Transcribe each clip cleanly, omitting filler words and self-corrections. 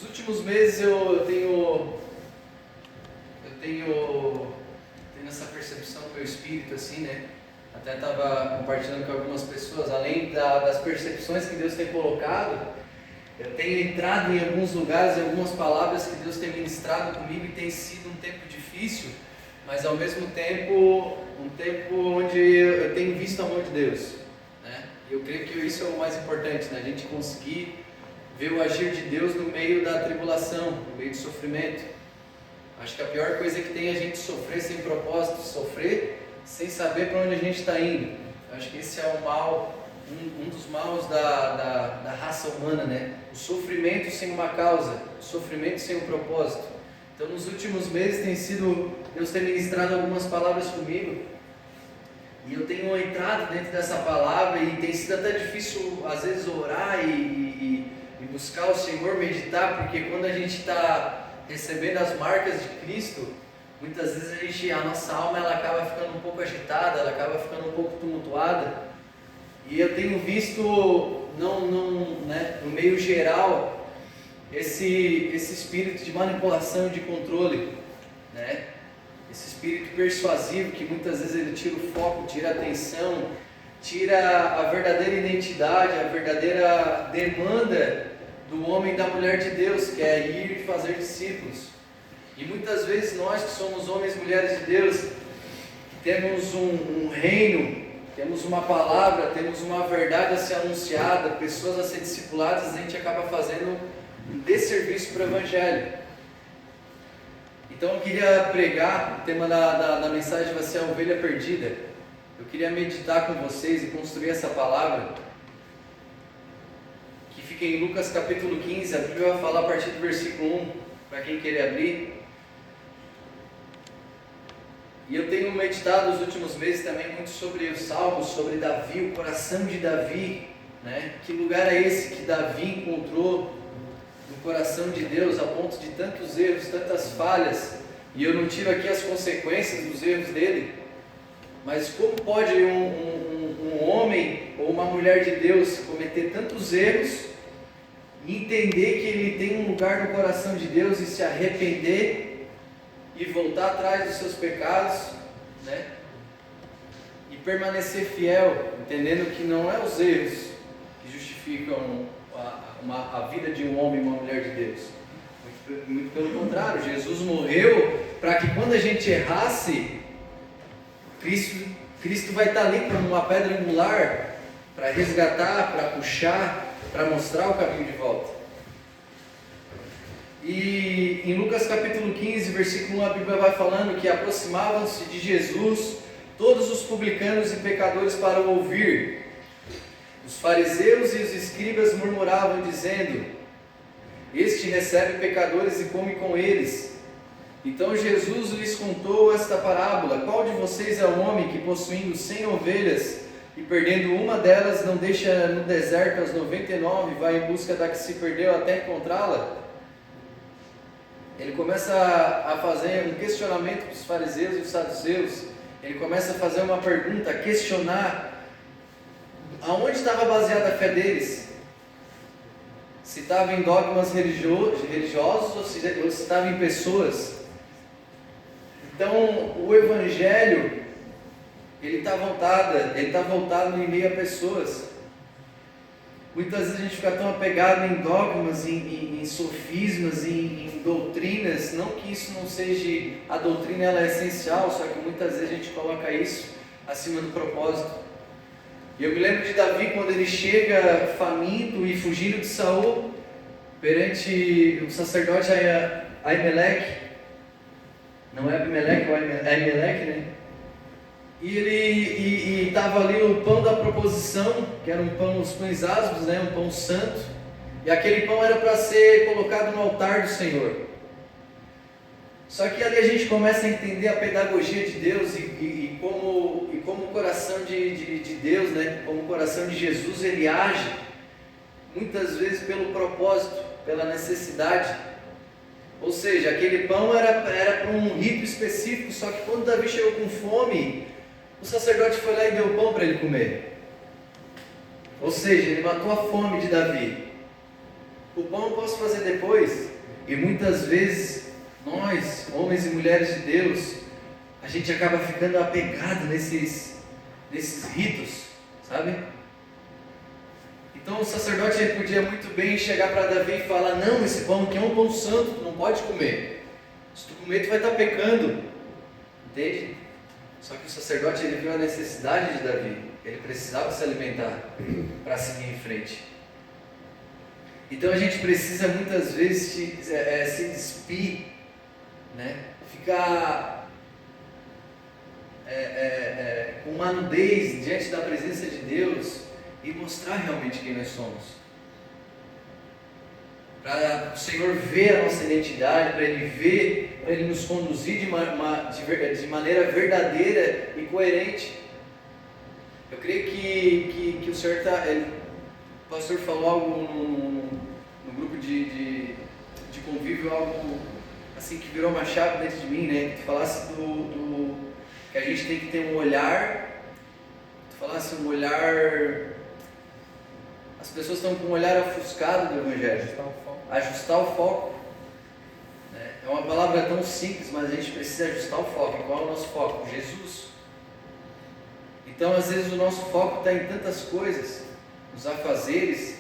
Nos últimos meses eu tenho essa percepção com o meu espírito, assim, né? Até estava compartilhando com algumas pessoas, além das percepções que Deus tem colocado, eu tenho entrado em alguns lugares, em algumas palavras que Deus tem ministrado comigo, e tem sido um tempo difícil, mas ao mesmo tempo um tempo onde eu tenho visto a mão de Deus, né? E eu creio que isso é o mais importante, né? A gente conseguir ver o agir de Deus no meio da tribulação, no meio do sofrimento. Acho que a pior coisa que tem é a gente sofrer sem propósito, sofrer sem saber para onde a gente está indo. Acho que esse é o mal, um dos maus da raça humana, né? O sofrimento sem uma causa, o sofrimento sem um propósito. Então, nos últimos meses Deus tem ministrado algumas palavras comigo, e eu tenho entrado dentro dessa palavra, e tem sido até difícil às vezes orar e buscar o Senhor, meditar, porque quando a gente está recebendo as marcas de Cristo, muitas vezes a nossa alma ela acaba ficando um pouco agitada, ela acaba ficando um pouco tumultuada. E eu tenho visto, no meio geral, esse espírito de manipulação e de controle, né? Esse espírito persuasivo que muitas vezes ele tira o foco, tira a atenção, tira a verdadeira identidade, a verdadeira demanda do homem e da mulher de Deus, que é ir e fazer discípulos. E muitas vezes nós que somos homens e mulheres de Deus, temos um reino, temos uma palavra, temos uma verdade a ser anunciada, pessoas a ser discipuladas, a gente acaba fazendo um desserviço para o Evangelho. Então eu queria pregar, o tema da mensagem vai ser a ovelha perdida. Eu queria meditar com vocês e construir essa palavra, que fica em Lucas capítulo 15, a Bíblia vai falar a partir do versículo 1, para quem querer abrir. E eu tenho meditado nos últimos meses também muito sobre os salmos, sobre Davi, o coração de Davi, né? Que lugar é esse que Davi encontrou no coração de Deus, a ponto de tantos erros, tantas falhas, e eu não tiro aqui as consequências dos erros dele, mas como pode um homem ou uma mulher de Deus cometer tantos erros e entender que ele tem um lugar no coração de Deus e se arrepender e voltar atrás dos seus pecados, né? E permanecer fiel, entendendo que não é os erros que justificam a vida de um homem e uma mulher de Deus. Muito pelo contrário, Jesus morreu para que quando a gente errasse, Cristo vai estar ali como uma pedra angular para resgatar, para puxar, para mostrar o caminho de volta. E em Lucas capítulo 15, versículo 1, a Bíblia vai falando que aproximavam-se de Jesus todos os publicanos e pecadores para o ouvir. Os fariseus e os escribas murmuravam, dizendo: este recebe pecadores e come com eles. Então Jesus lhes contou esta parábola: qual de vocês é o homem que, possuindo 100 ovelhas e perdendo uma delas, não deixa no deserto as 99 e vai em busca da que se perdeu até encontrá-la? Ele começa a fazer um questionamento para os fariseus e os saduceus. Ele começa a fazer uma pergunta, a questionar aonde estava baseada a fé deles. Se estava em dogmas religiosos ou se estava em pessoas. Então o Evangelho ele está voltado em meio a pessoas. Muitas vezes a gente fica tão apegado em dogmas, em sofismas, em doutrinas. Não que isso não seja, a doutrina ela é essencial, só que muitas vezes a gente coloca isso acima do propósito. E eu me lembro de Davi quando ele chega faminto e fugindo de Saul perante o sacerdote Aimeleque. Não é Abimeleque, é Aimeleque, né? E ele estava ali o pão da proposição, que era os pães asmos, né? Um pão santo. E aquele pão era para ser colocado no altar do Senhor. Só que ali a gente começa a entender a pedagogia de Deus e como o coração de Deus, né? Como o coração de Jesus, ele age muitas vezes pelo propósito, pela necessidade. Ou seja, aquele pão era para um rito específico, só que quando Davi chegou com fome, o sacerdote foi lá e deu pão para ele comer. Ou seja, ele matou a fome de Davi. O pão eu posso fazer depois. E muitas vezes, nós, homens e mulheres de Deus, a gente acaba ficando apegado nesses ritos, sabe? Então o sacerdote ele podia muito bem chegar para Davi e falar: não, esse pão aqui é um pão santo, tu não pode comer. Se tu comer, tu vai estar pecando. Entende? Só que o sacerdote ele viu a necessidade de Davi. Ele precisava se alimentar para seguir em frente. Então a gente precisa muitas vezes se despir, né? Ficar com uma nudez diante da presença de Deus e mostrar realmente quem nós somos. Para o Senhor ver a nossa identidade, para Ele ver, para Ele nos conduzir de maneira verdadeira e coerente. Eu creio que o Senhor o pastor falou algo no grupo de convívio, algo assim que virou uma chave dentro de mim, né? Que falasse que a gente tem que ter um olhar, as pessoas estão com um olhar ofuscado do Evangelho. Ajustar o foco. Né? É uma palavra tão simples, mas a gente precisa ajustar o foco. Qual é o nosso foco? Jesus. Então, às vezes, o nosso foco está em tantas coisas, nos afazeres,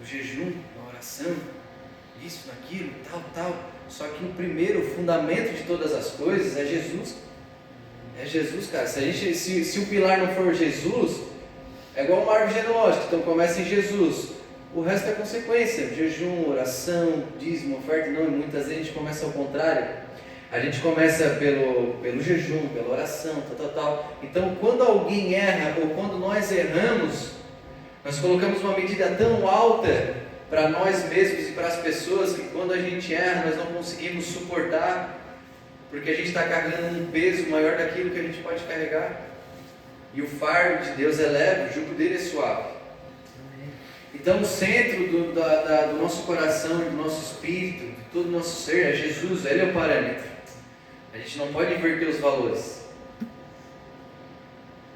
no jejum, na oração, isso, naquilo, tal. Só que o primeiro, o fundamento de todas as coisas é Jesus. É Jesus, cara. Se o pilar não for Jesus, é igual uma árvore genealógica. Então começa em Jesus. O resto é consequência. Jejum, oração, dízimo, oferta. Não, muitas vezes a gente começa ao contrário. A gente começa pelo jejum, pela oração, tal. Então quando alguém erra, ou quando nós erramos, nós colocamos uma medida tão alta para nós mesmos e para as pessoas, que quando a gente erra, nós não conseguimos suportar, porque a gente está carregando um peso maior daquilo que a gente pode carregar. E o fardo de Deus é leve, o jugo dele é suave. Então o centro do nosso coração, do nosso espírito, de todo o nosso ser é Jesus. Ele é o parâmetro. A gente não pode inverter os valores.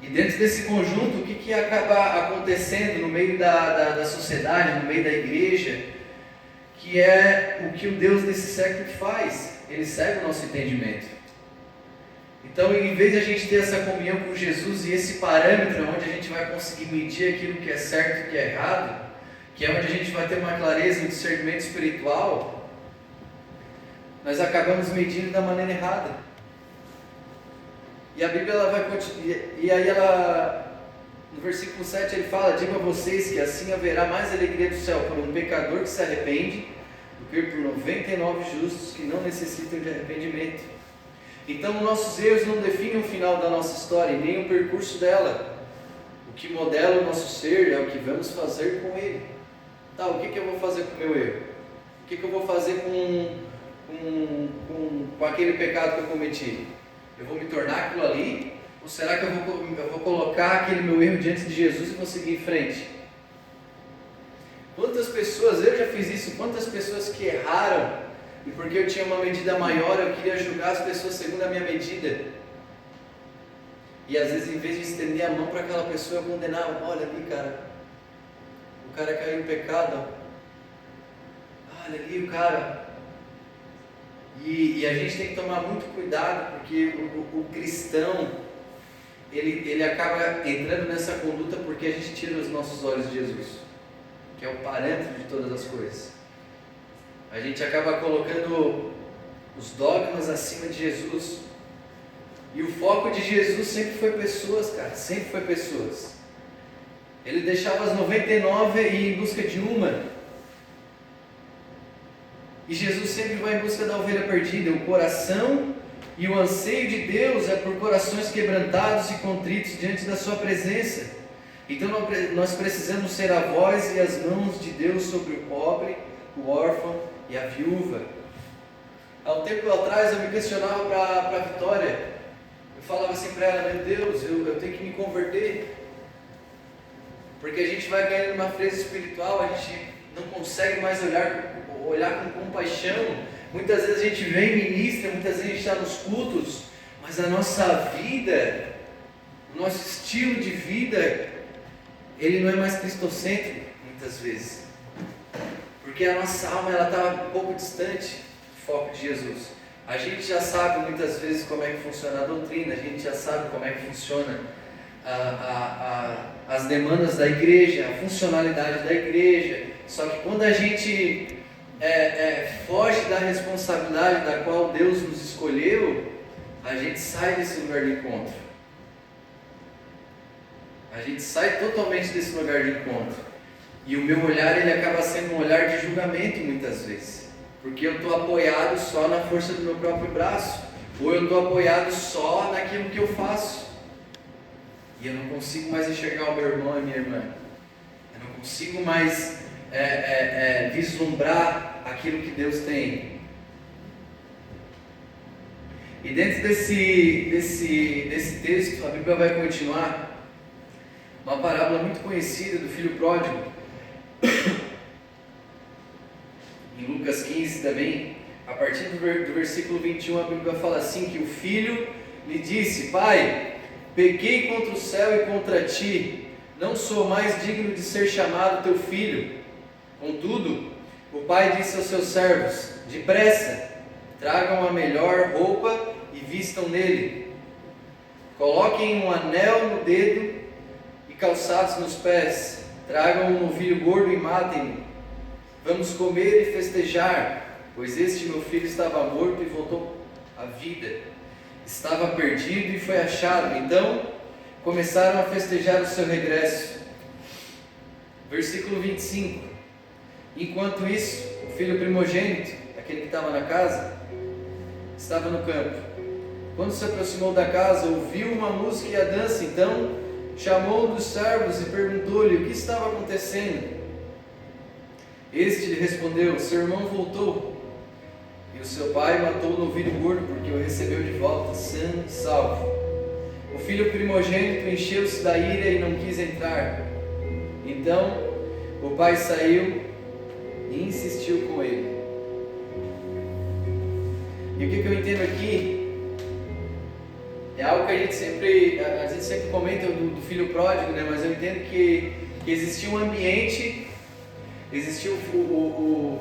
E dentro desse conjunto, o que acaba acontecendo no meio da sociedade, no meio da igreja, que é o que o Deus desse século faz. Ele segue o nosso entendimento. Então, em vez de a gente ter essa comunhão com Jesus e esse parâmetro onde a gente vai conseguir medir aquilo que é certo e o que é errado, que é onde a gente vai ter uma clareza e um discernimento espiritual, nós acabamos medindo da maneira errada. E a Bíblia ela vai continuar, e aí no versículo 7 ele fala: digo a vocês que assim haverá mais alegria do céu por um pecador que se arrepende do que por 99 justos que não necessitam de arrependimento. Então, nossos erros não definem o final da nossa história, nem o percurso dela. O que modela o nosso ser é o que vamos fazer com ele. Tá, o que eu vou fazer com o meu erro? O que eu vou fazer com aquele pecado que eu cometi? Eu vou me tornar aquilo ali? Ou será que eu vou colocar aquele meu erro diante de Jesus e vou seguir em frente? Quantas pessoas, eu já fiz isso, quantas pessoas que erraram, e porque eu tinha uma medida maior, eu queria julgar as pessoas segundo a minha medida. E às vezes, em vez de estender a mão para aquela pessoa, eu condenava: olha ali, cara, o cara caiu em pecado, olha ali o cara. E a gente tem que tomar muito cuidado, porque o cristão, ele acaba entrando nessa conduta porque a gente tira os nossos olhos de Jesus, que é o parâmetro de todas as coisas. A gente acaba colocando os dogmas acima de Jesus. E o foco de Jesus sempre foi pessoas, cara, sempre foi pessoas. Ele deixava as 99 e ia em busca de uma. E Jesus sempre vai em busca da ovelha perdida. O coração e o anseio de Deus é por corações quebrantados e contritos diante da sua presença. Então nós precisamos ser a voz e as mãos de Deus sobre o pobre, o órfão e a viúva. Há um tempo atrás eu me questionava para a Vitória. Eu falava assim para ela: meu Deus, eu tenho que me converter. Porque a gente vai caindo numa freza espiritual, a gente não consegue mais olhar com compaixão. Muitas vezes a gente vem e ministra, muitas vezes a gente está nos cultos, mas a nossa vida, o nosso estilo de vida, ele não é mais cristocêntrico, muitas vezes. Porque a nossa alma está um pouco distante do foco de Jesus. A gente já sabe muitas vezes como é que funciona a doutrina, a gente já sabe como é que funciona as demandas da igreja, a funcionalidade da igreja. Só que quando a gente foge da responsabilidade da qual Deus nos escolheu, a gente sai desse lugar de encontro. A gente sai totalmente desse lugar de encontro. E o meu olhar, ele acaba sendo um olhar de julgamento muitas vezes. Porque eu estou apoiado só na força do meu próprio braço. Ou eu estou apoiado só naquilo que eu faço. E eu não consigo mais enxergar o meu irmão e minha irmã. Eu não consigo mais vislumbrar aquilo que Deus tem. E dentro desse texto, a Bíblia vai continuar. Uma parábola muito conhecida do filho pródigo. Em Lucas 15 também, a partir do versículo 21, a Bíblia fala assim, que o filho lhe disse: Pai, pequei contra o céu e contra ti, não sou mais digno de ser chamado teu filho. Contudo, o pai disse aos seus servos: depressa, tragam a melhor roupa e vistam nele. Coloquem um anel no dedo e calçados nos pés. Tragam um novilho gordo e matem-no. Vamos comer e festejar, pois este meu filho estava morto e voltou à vida. Estava perdido e foi achado. Então começaram a festejar o seu regresso. Versículo 25. Enquanto isso, o filho primogênito, aquele que estava na casa, estava no campo. Quando se aproximou da casa, ouviu uma música e a dança. Então chamou um dos servos e perguntou-lhe o que estava acontecendo. Este lhe respondeu: seu irmão voltou, e o seu pai matou o novilho gordo, porque o recebeu de volta, sano e salvo. O filho primogênito encheu-se da ira e não quis entrar. Então o pai saiu e insistiu com ele. E o que eu entendo aqui é algo que a gente sempre comenta do filho pródigo, né? Mas eu entendo que existia um ambiente, existiu o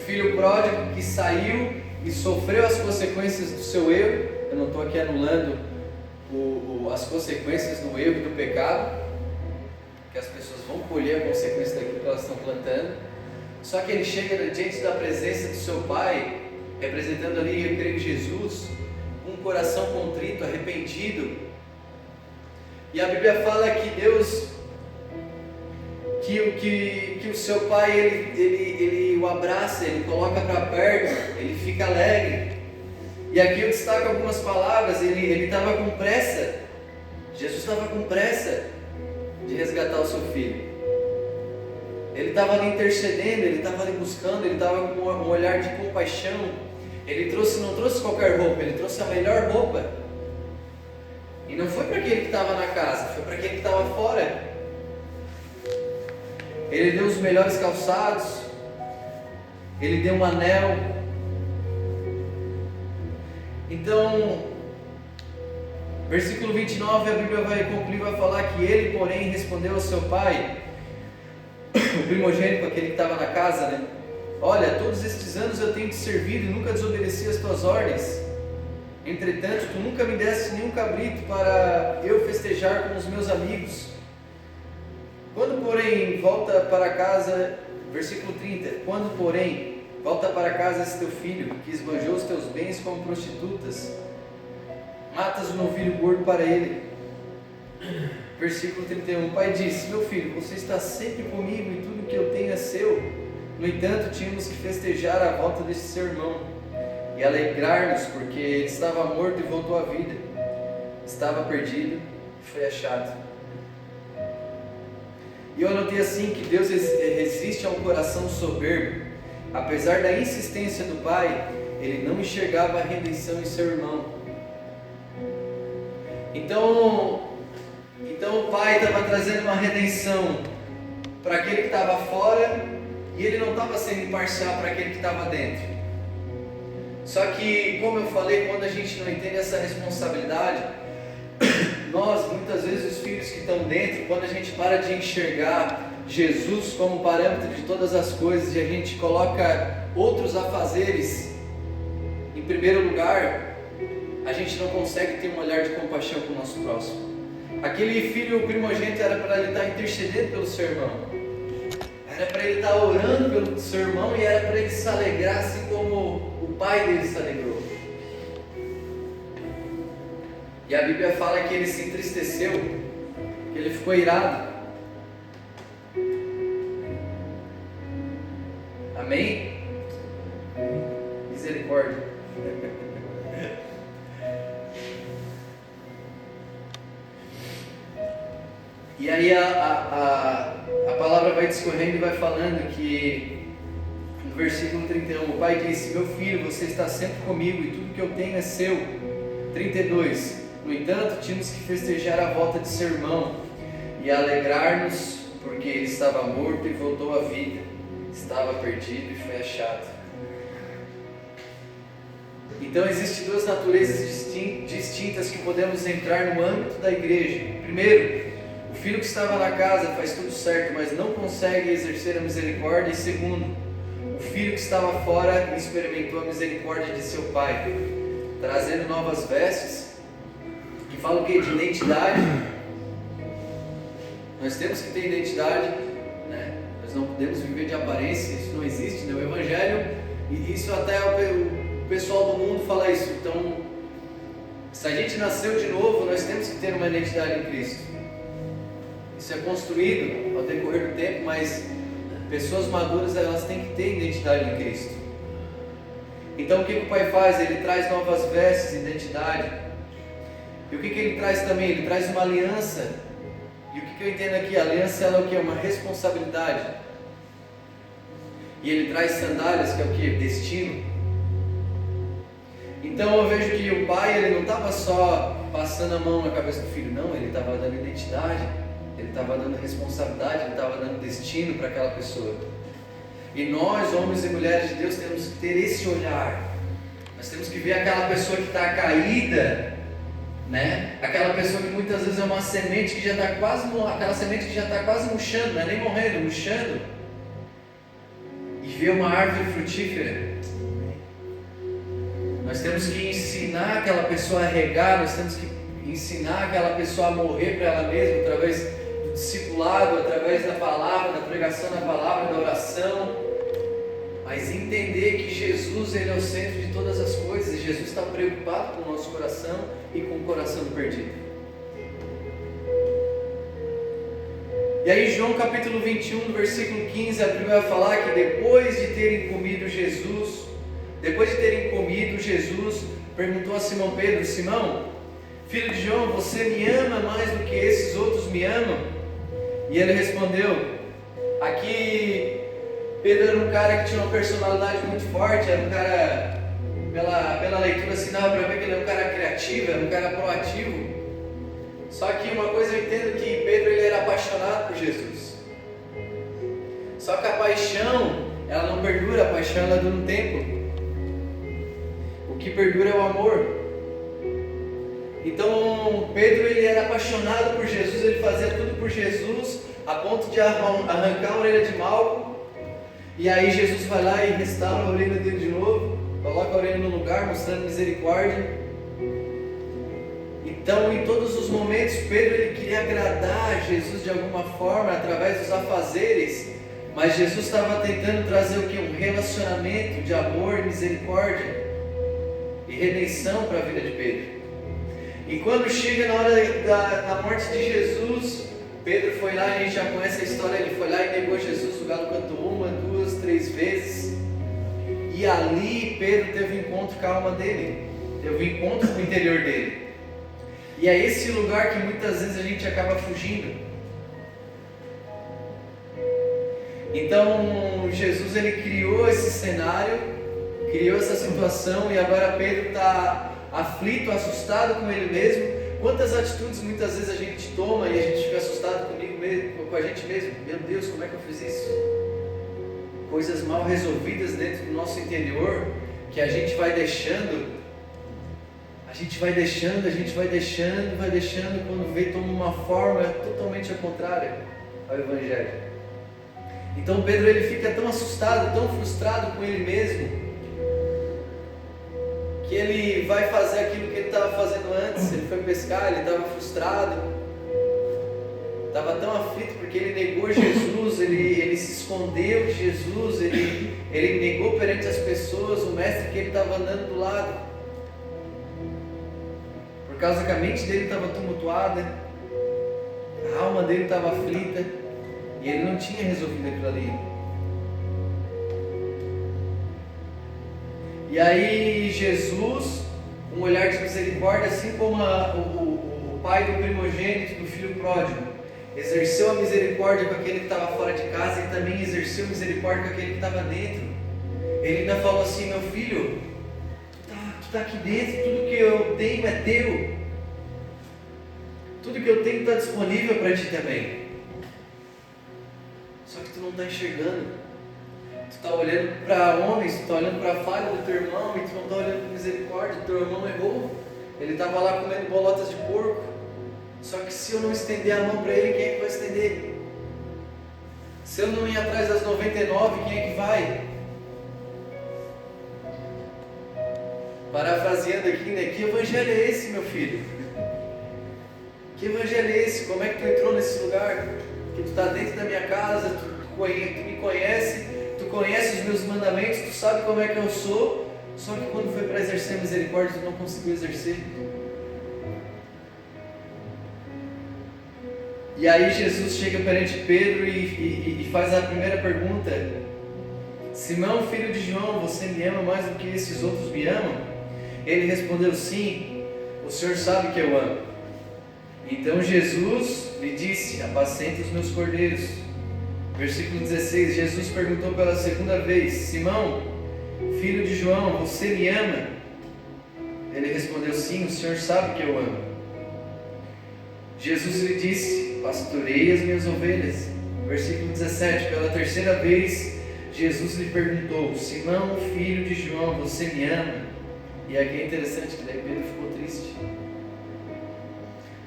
filho pródigo que saiu e sofreu as consequências do seu erro. Eu não estou aqui anulando as consequências do erro e do pecado, que as pessoas vão colher a consequência daquilo que elas estão plantando. Só que ele chega diante da presença do seu pai, representando ali, eu creio, Jesus, com um coração contrito, arrependido. E a Bíblia fala que Deus, que o seu pai, ele o abraça, ele coloca para perto, ele fica alegre. E aqui eu destaco algumas palavras. Ele estava com pressa, Jesus estava com pressa de resgatar o seu filho. Ele estava ali intercedendo, ele estava ali buscando, ele estava com um olhar de compaixão. Ele não trouxe qualquer roupa, ele trouxe a melhor roupa. E não foi para aquele que estava na casa, foi para aquele que estava fora. Ele deu os melhores calçados, ele deu um anel. Então, versículo 29, a Bíblia vai concluir, vai falar que ele, porém, respondeu ao seu pai, o primogênito, aquele que estava na casa, né? Olha, todos estes anos eu tenho te servido e nunca desobedeci as tuas ordens. Entretanto, tu nunca me deste nenhum cabrito para eu festejar com os meus amigos. Quando, porém, volta para casa, versículo 30, quando, porém, volta para casa esse teu filho, que esbanjou os teus bens como prostitutas, matas o novilho gordo para ele. Versículo 31, o pai disse: meu filho, você está sempre comigo e tudo que eu tenho é seu. No entanto, tínhamos que festejar a volta deste seu irmão e alegrar-nos, porque ele estava morto e voltou à vida, estava perdido e foi achado. E eu anotei assim que Deus resiste a um coração soberbo. Apesar da insistência do pai, ele não enxergava a redenção em seu irmão. Então o pai estava trazendo uma redenção para aquele que estava fora, e ele não estava sendo imparcial para aquele que estava dentro. Só que, como eu falei, quando a gente não entende essa responsabilidade, nós, muitas vezes, os filhos que estão dentro, quando a gente para de enxergar Jesus como parâmetro de todas as coisas e a gente coloca outros afazeres em primeiro lugar, a gente não consegue ter um olhar de compaixão com o nosso próximo. Aquele filho primogênito era para ele estar intercedendo pelo seu irmão, era para ele estar orando pelo seu irmão e era para ele se alegrar assim como o pai dele se alegrou. E a Bíblia fala que ele se entristeceu, que ele ficou irado. Amém? Misericórdia. E aí a palavra vai discorrendo e vai falando que no versículo 31, o pai disse: meu filho, você está sempre comigo e tudo que eu tenho é seu. 32, no entanto, tínhamos que festejar a volta de seu irmão e alegrar-nos, porque ele estava morto e voltou à vida, estava perdido e foi achado. Então existem duas naturezas distintas que podemos entrar no âmbito da igreja. Primeiro, o filho que estava na casa faz tudo certo, mas não consegue exercer a misericórdia. E segundo, o filho que estava fora experimentou a misericórdia de seu pai, trazendo novas vestes. E fala o que? De identidade. Nós temos que ter identidade, né? Nós não podemos viver de aparência, isso não existe no Evangelho, e isso até o pessoal do mundo fala isso. Então, se a gente nasceu de novo, nós temos que ter uma identidade em Cristo. Isso é construído ao decorrer do tempo, mas pessoas maduras, elas têm que ter identidade em Cristo. Então o que o Pai faz? Ele traz novas vestes, identidade. E o que ele traz também? Ele traz uma aliança. E o que eu entendo aqui? A aliança, ela é o que? Uma responsabilidade. E ele traz sandálias, que é o que? Destino. Então eu vejo que o pai, ele não estava só passando a mão na cabeça do filho, não, ele estava dando identidade, ele estava dando responsabilidade, ele estava dando destino para aquela pessoa. E nós, homens e mulheres de Deus, temos que ter esse olhar. Nós temos que ver aquela pessoa que está caída, né? Aquela pessoa que muitas vezes é uma semente que já está quase, aquela semente que já está quase murchando, não é nem morrendo, murchando, e ver uma árvore frutífera. Nós temos que ensinar aquela pessoa a regar, nós temos que ensinar aquela pessoa a morrer para ela mesma, através do discipulado, através da palavra, da pregação da palavra, da oração, mas entender que Jesus, ele é o centro de todas as coisas, e Jesus está preocupado com o nosso coração e com o coração do perdido. E aí João capítulo 21, no versículo 15, a Bíblia vai falar que depois de terem comido Jesus, perguntou a Simão Pedro: Simão, filho de João, você me ama mais do que esses outros me amam? E ele respondeu, aqui Pedro era um cara que tinha uma personalidade muito forte, era um cara, pela leitura assim, dava para ver que ele era um cara criativo, era um cara proativo. Só que uma coisa eu entendo, que Pedro, ele era apaixonado por Jesus. Só que a paixão, ela não perdura, a paixão, ela dura um tempo. O que perdura é o amor. Então Pedro, ele era apaixonado por Jesus, ele fazia tudo por Jesus, a ponto de arrancar a orelha de Malco. E aí Jesus vai lá e restaura a orelha dele de novo, coloca a orelha no lugar, mostrando misericórdia. Então, em todos os momentos, Pedro, ele queria agradar a Jesus de alguma forma, através dos afazeres, mas Jesus estava tentando trazer o que? Um relacionamento de amor e misericórdia e redenção para a vida de Pedro. E quando chega na hora da morte de Jesus, Pedro foi lá, a gente já conhece a história, ele foi lá e negou Jesus, o galo cantou 1, 2, 3 vezes, e ali Pedro teve um encontro com a alma dele, teve um encontro com o interior dele. E é esse lugar que muitas vezes a gente acaba fugindo. Então Jesus, ele criou esse cenário, criou essa situação, e agora Pedro está aflito, assustado com ele mesmo. Quantas atitudes muitas vezes a gente toma e a gente fica assustado com a gente mesmo. Meu Deus, como é que eu fiz isso? Coisas mal resolvidas dentro do nosso interior, que a gente vai deixando, quando vê, toma uma forma totalmente ao contrário ao Evangelho. Então Pedro ele fica tão assustado, tão frustrado com ele mesmo, que ele vai fazer aquilo que ele estava fazendo antes. Ele foi pescar, ele estava frustrado, estava tão aflito porque ele negou Jesus, ele se escondeu de Jesus, ele negou perante as pessoas o mestre que ele estava andando do lado, por causa que a mente dele estava tumultuada, a alma dele estava aflita, e ele não tinha resolvido aquilo ali. E aí Jesus, um olhar de misericórdia, assim como o pai do primogênito, do filho pródigo, exerceu a misericórdia com aquele que estava fora de casa, e também exerceu misericórdia com aquele que estava dentro. Ele ainda falou assim: meu filho, tu está aqui dentro, tudo que eu tenho é teu, tudo que eu tenho está disponível para ti também. Só que tu não está enxergando. Tu está olhando para homens, tu está olhando para a falha do teu irmão, e tu não está olhando com misericórdia. Teu irmão errou, ele estava lá comendo bolotas de porco. Só que se eu não estender a mão para ele, quem é que vai estender? Se eu não ir atrás das 99, quem é que vai? Parafraseando aqui, né? Que evangelho é esse, meu filho? Que evangelho é esse? Como é que tu entrou nesse lugar? Que tu está dentro da minha casa, tu me conhece, tu conhece os meus mandamentos, tu sabe como é que eu sou, só que quando foi para exercer a misericórdia, tu não conseguiu exercer. E aí Jesus chega perante Pedro e faz a primeira pergunta: Simão, filho de João, você me ama mais do que esses outros me amam? Ele respondeu: sim, o Senhor sabe que eu amo. Então Jesus lhe disse: apacenta os meus cordeiros. Versículo 16, Jesus perguntou pela segunda vez: Simão, filho de João, você me ama? Ele respondeu: sim, o Senhor sabe que eu amo. Jesus lhe disse: pastorei as minhas ovelhas. Versículo 17, pela terceira vez Jesus lhe perguntou: Simão, filho de João, você me ama? E aqui é interessante que daí Pedro ficou triste.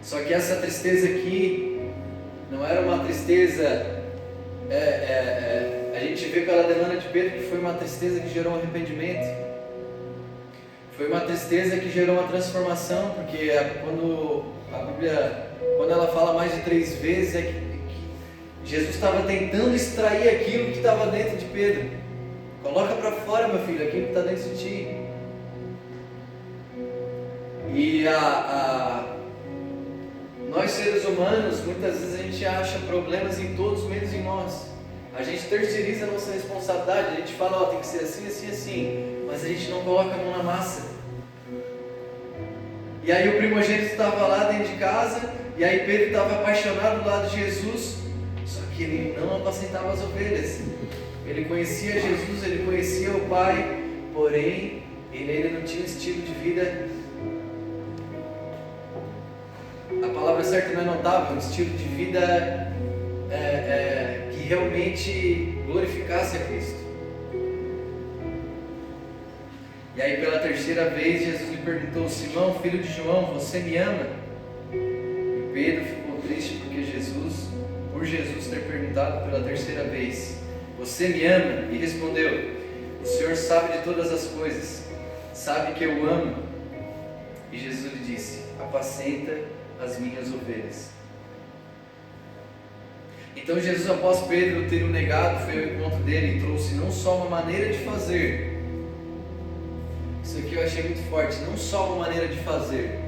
Só que essa tristeza aqui não era uma tristeza, a gente vê pela demanda de Pedro que foi uma tristeza que gerou um arrependimento. Foi uma tristeza que gerou uma transformação, porque quando a Bíblia, quando ela fala mais de 3 vezes, é que Jesus estava tentando extrair aquilo que estava dentro de Pedro. Coloca para fora, meu filho, aquilo que está dentro de ti. E nós seres humanos, muitas vezes a gente acha problemas em todos, menos em nós. A gente terceiriza a nossa responsabilidade, a gente fala, tem que ser assim, assim, assim, mas a gente não coloca a mão na massa. E aí o primogênito estava lá dentro de casa, e aí Pedro estava apaixonado do lado de Jesus, só que ele não apacentava as ovelhas. Ele conhecia Jesus, ele conhecia o Pai, porém ele ainda não tinha um estilo de vida. A palavra certa não é notável, um estilo de vida que realmente glorificasse a Cristo. E aí pela terceira vez Jesus lhe perguntou: Simão, filho de João, você me ama? E Pedro ficou triste por Jesus ter perguntado pela terceira vez: você me ama? E respondeu: o Senhor sabe de todas as coisas, sabe que eu amo. E Jesus lhe disse: apacenta as minhas ovelhas. Então Jesus, após Pedro ter o negado, foi ao encontro dele e trouxe não só uma maneira de fazer, isso aqui eu achei muito forte, não só uma maneira de fazer,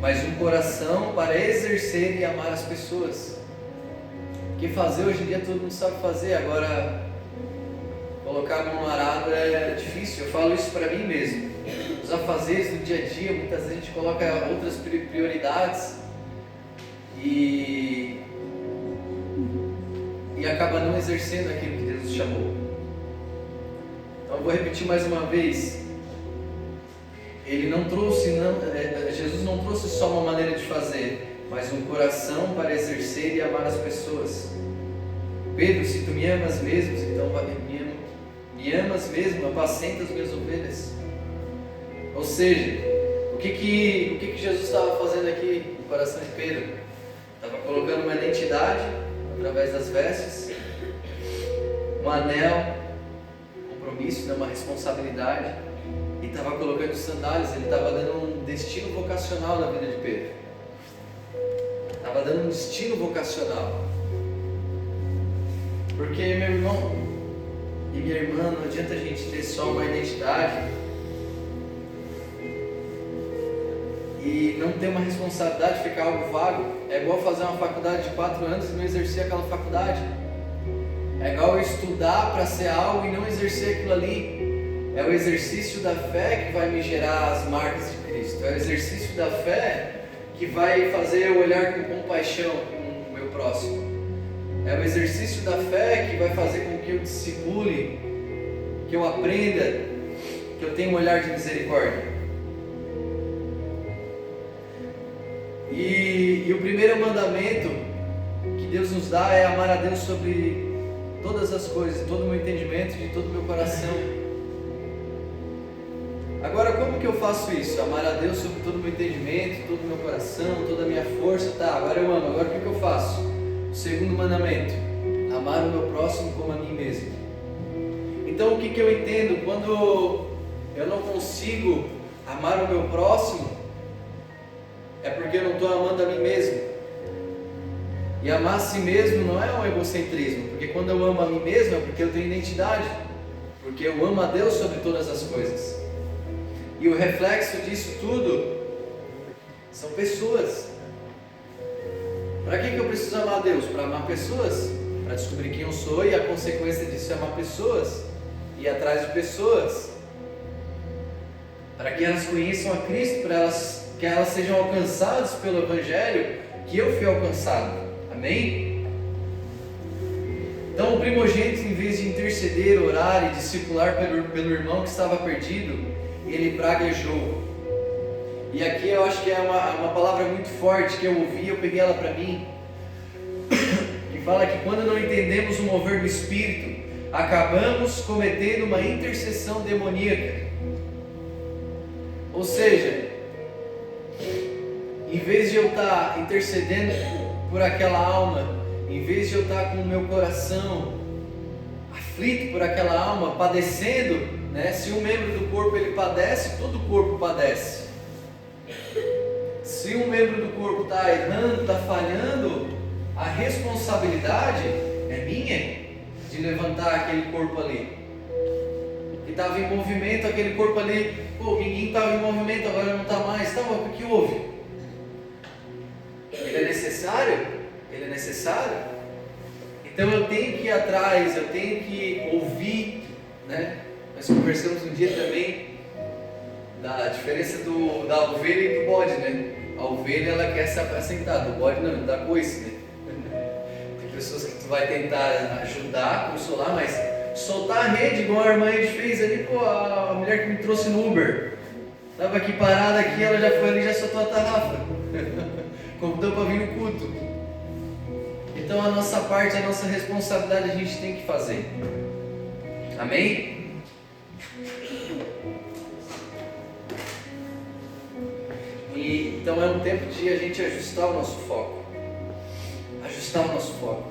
mas um coração para exercer e amar as pessoas. Porque fazer hoje em dia todo mundo sabe fazer, agora colocar a mão no arado é difícil. Eu falo isso para mim mesmo. Os afazeres do dia a dia, muitas vezes a gente coloca outras prioridades e acaba não exercendo aquilo que Deus nos chamou. Então eu vou repetir mais uma vez. Jesus não trouxe só uma maneira de fazer, mas um coração para exercer e amar as pessoas. Pedro, se tu me amas mesmo, então me amas mesmo, apacenta as minhas ovelhas. Ou seja, o que Jesus estava fazendo aqui no coração de Pedro? Estava colocando uma identidade através das vestes, um anel, um compromisso, né, uma responsabilidade, e estava colocando sandálias. Ele estava dando um destino vocacional na vida de Pedro. Estava dando um destino vocacional. Porque, meu irmão e minha irmã, não adianta a gente ter só uma identidade e não ter uma responsabilidade, ficar algo vago. É igual fazer uma faculdade de 4 anos e não exercer aquela faculdade. É igual eu estudar para ser algo e não exercer aquilo ali. É o exercício da fé que vai me gerar as marcas de Cristo. É o exercício da fé que vai fazer eu olhar com compaixão com o meu próximo. É o exercício da fé que vai fazer com que eu discipule, que eu aprenda, que eu tenha um olhar de misericórdia. E o primeiro mandamento que Deus nos dá é amar a Deus sobre todas as coisas, todo o meu entendimento, de todo o meu coração. Agora, como que eu faço isso? Amar a Deus sobre todo o meu entendimento, todo o meu coração, toda a minha força. Tá, agora eu amo. Agora o que eu faço? O segundo mandamento: amar o meu próximo como a mim mesmo. Então, o que eu entendo? Quando eu não consigo amar o meu próximo, é porque eu não estou amando a mim mesmo. E amar a si mesmo não é um egocentrismo, porque quando eu amo a mim mesmo é porque eu tenho identidade, porque eu amo a Deus sobre todas as coisas. E o reflexo disso tudo são pessoas. Para que eu preciso amar a Deus? Para amar pessoas, para descobrir quem eu sou, e a consequência disso é amar pessoas, ir atrás de pessoas, para que elas conheçam a Cristo, para que elas sejam alcançadas pelo Evangelho que eu fui alcançado. Amém? Então o primogênito, em vez de interceder, orar e discipular pelo irmão que estava perdido, ele praguejou. E aqui eu acho que é uma palavra muito forte que eu ouvi, eu peguei ela para mim, que fala que quando não entendemos o mover do Espírito, acabamos cometendo uma intercessão demoníaca. Ou seja, em vez de eu estar intercedendo por aquela alma, em vez de eu estar com o meu coração aflito por aquela alma, padecendo, né? Se um membro do corpo ele padece, todo o corpo padece. Se um membro do corpo está errando, está falhando, a responsabilidade é minha de levantar aquele corpo ali. Que estava em movimento, aquele corpo ali, ninguém estava em movimento, agora não está mais. Tá, mas o que houve? Ele é necessário? Ele é necessário? Então eu tenho que ir atrás, eu tenho que ouvir, né? Nós conversamos um dia também da diferença da ovelha e do bode, né? A ovelha ela quer se apacentar, do bode não, dá coice, né? Tem pessoas que tu vai tentar ajudar, consolar, mas soltar a rede, igual a irmã Ed fez ali, a mulher que me trouxe no Uber, estava aqui parada aqui, ela já foi ali, já soltou a tarrafa, convidou para vir no culto. Então a nossa parte, a nossa responsabilidade a gente tem que fazer. Amém? Então é um tempo de a gente ajustar o nosso foco. Ajustar o nosso foco.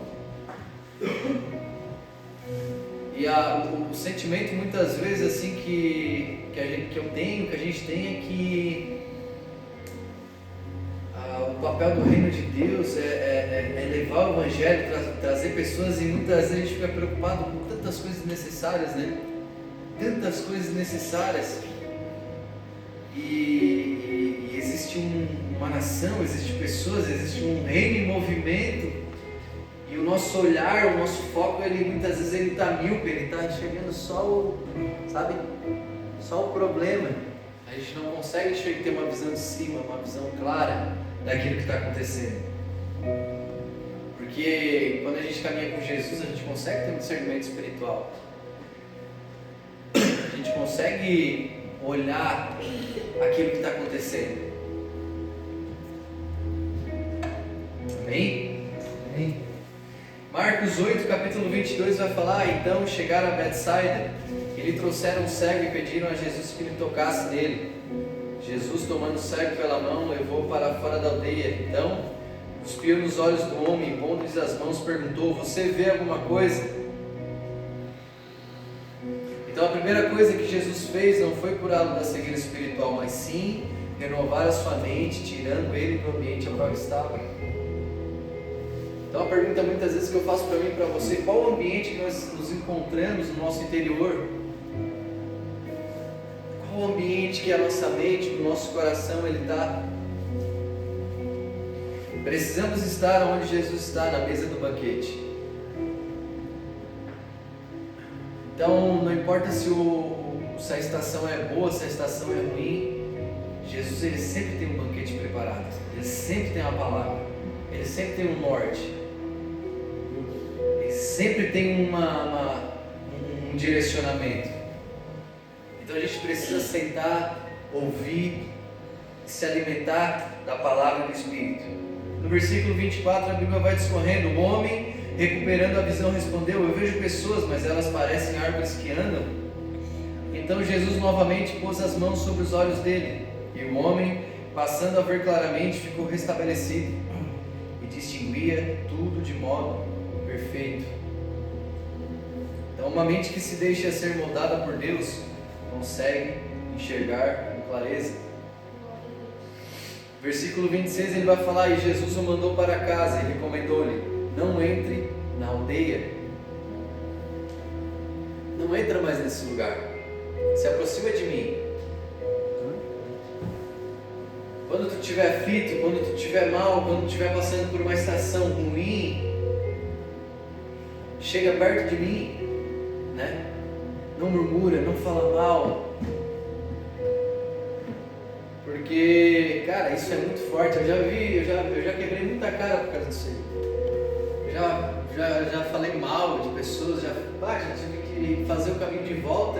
E o sentimento muitas vezes assim que eu tenho, que a gente tem, é que o papel do reino de Deus é levar o Evangelho, trazer pessoas, e muitas vezes a gente fica preocupado com tantas coisas necessárias, né? Tantas coisas necessárias. E existe uma nação, existem pessoas, existe um reino em movimento, e o nosso olhar, o nosso foco, ele muitas vezes ele está míope, ele está enxergando só só o problema. A gente não consegue ter uma visão de cima, uma visão clara daquilo que está acontecendo. Porque quando a gente caminha com Jesus, a gente consegue ter um discernimento espiritual. A gente consegue olhar aquilo que está acontecendo. Amém? Amém? Marcos 8, capítulo 22 vai falar: então chegaram a Betsaida, e lhe trouxeram um cego e pediram a Jesus que lhe tocasse nele. Jesus, tomando o cego pela mão, levou para fora da aldeia. Então, cuspiu nos olhos do homem, pondo-lhes as mãos, perguntou: você vê alguma coisa? Então a primeira coisa que Jesus fez não foi curá-lo da cegueira espiritual, mas sim renovar a sua mente, tirando ele do ambiente ao qual ele estava. Então a pergunta muitas vezes que eu faço para mim e para você: qual o ambiente que nós nos encontramos no nosso interior? Qual o ambiente que a nossa mente, o nosso coração ele está? Precisamos estar onde Jesus está, na mesa do banquete. Então não importa se a estação é boa, se a estação é ruim, Jesus ele sempre tem um banquete preparado, ele sempre tem uma palavra, ele sempre tem um norte, ele sempre tem um direcionamento. Então a gente precisa sentar, ouvir, se alimentar da palavra do Espírito. No versículo 24 a Bíblia vai discorrendo: o homem, recuperando a visão, respondeu: eu vejo pessoas, mas elas parecem árvores que andam. Então Jesus novamente pôs as mãos sobre os olhos dele, e o homem, passando a ver claramente, ficou restabelecido e distinguia tudo de modo perfeito. Então uma mente que se deixa ser moldada por Deus consegue enxergar com clareza. Versículo 26 ele vai falar: e Jesus o mandou para casa e recomendou-lhe: não entre na aldeia, não entra mais nesse lugar, se aproxima de mim. Quando tu estiver aflito, quando tu estiver mal, quando tu estiver passando por uma estação ruim, chega perto de mim, né? Não murmura, não fala mal, porque, cara, isso é muito forte. Eu já quebrei muita cara por causa disso aí. Já falei mal de pessoas, já tive que fazer o caminho de volta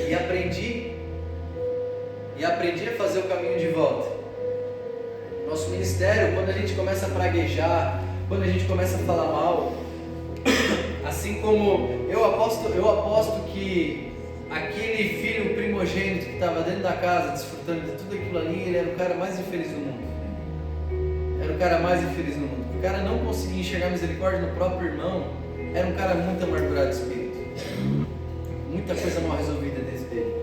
e aprendi a fazer o caminho de volta. Nosso ministério, quando a gente começa a praguejar, quando a gente começa a falar mal, assim como eu aposto que aquele filho primogênito que estava dentro da casa, desfrutando de tudo aquilo ali, ele era o cara mais infeliz do mundo. Era o cara mais infeliz do mundo. O cara não conseguia enxergar misericórdia no próprio irmão. Era um cara muito amargurado de espírito. Muita coisa mal resolvida dentro dele.